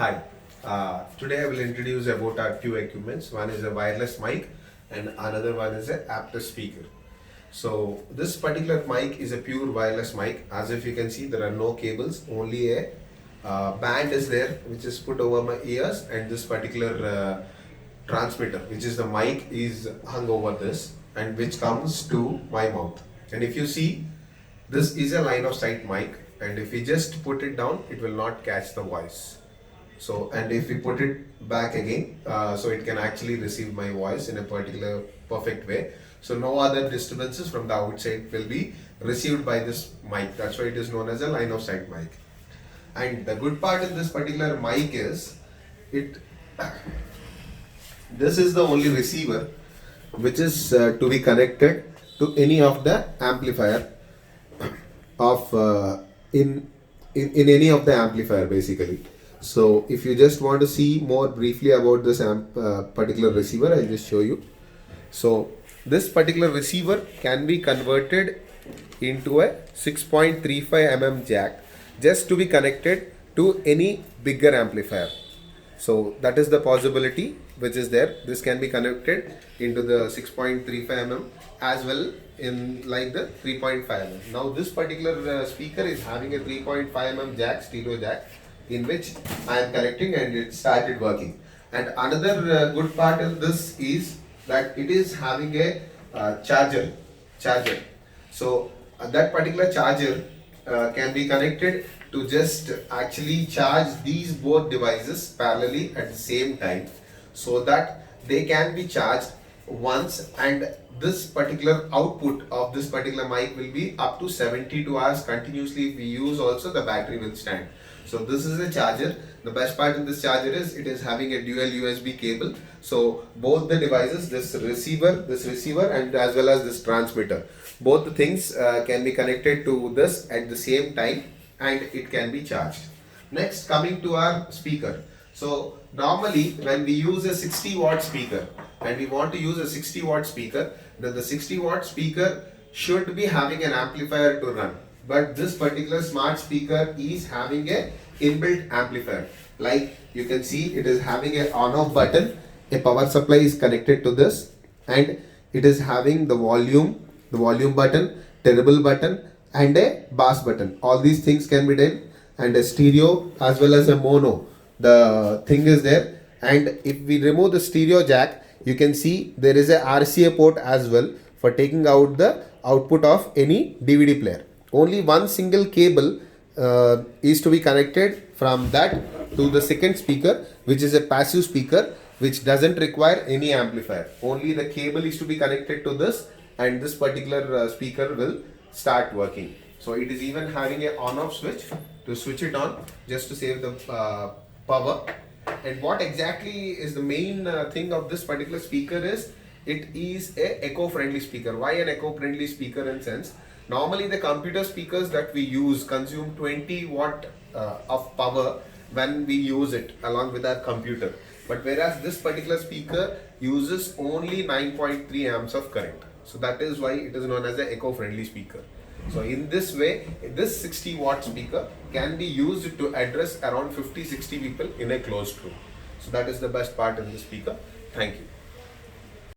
Hi, today I will introduce about our two equipments. One is a wireless mic and another one is a Aptus speaker. So this particular mic is a pure wireless mic. As if you can see, there are no cables, only a band is there which is put over my ears, and this particular transmitter, which is the mic, is hung over this and which comes to my mouth. And if you see, this is a line of sight mic, and if we just put it down, it will not catch the voice. So, and if we put it back again, so it can actually receive my voice in a particular perfect way. So no other disturbances from the outside will be received by this mic. That's why it is known as a line of sight mic. And the good part in this particular mic is it. This is the only receiver which is to be connected to any of the amplifier of in any of the amplifier basically. So if you just want to see more briefly about this particular receiver, I'll just show you. So this particular receiver can be converted into a 6.35 mm jack just to be connected to any bigger amplifier. So that is the possibility which is there. This can be connected into the 6.35 mm as well in like the 3.5 mm. Now this particular speaker is having a 3.5 mm jack, stereo jack, in which I am connecting and it started working. And another good part of this is that it is having a charger. So that particular charger can be connected to just actually charge these both devices parallelly at the same time, so that they can be charged once, and this particular output of this particular mic will be up to 72 hours continuously. If we use also, the battery will stand. So this is a charger. The best part in this charger is it is having a dual USB cable. So both the devices, this receiver and as well as this transmitter, both the things can be connected to this at the same time and it can be charged. Next, coming to our speaker. So normally when we use a 60-watt speaker and we want to use a 60-watt speaker, then the 60-watt speaker should be having an amplifier to run. But this particular smart speaker is having a inbuilt amplifier. Like you can see, it is having a on-off button, a power supply is connected to this, and it is having the volume button, treble button, and a bass button. All these things can be done, and a stereo as well as a mono. The thing is there, and if we remove the stereo jack, you can see there is a RCA port as well for taking out the output of any DVD player. Only one single cable is to be connected from that to the second speaker, which is a passive speaker which doesn't require any amplifier. Only the cable is to be connected to this, and this particular speaker will start working. So it is even having a on-off switch to switch it on just to save the power. And what exactly is the main thing of this particular speaker is it is a eco-friendly speaker. Why an eco-friendly speaker in sense? Normally the computer speakers that we use consume 20 watt of power when we use it along with our computer. But whereas this particular speaker uses only 9.3 amps of current. So that is why it is known as the eco-friendly speaker. So in this way, this 60-watt speaker can be used to address around 50-60 people in a closed room. So that is the best part in the speaker. Thank you.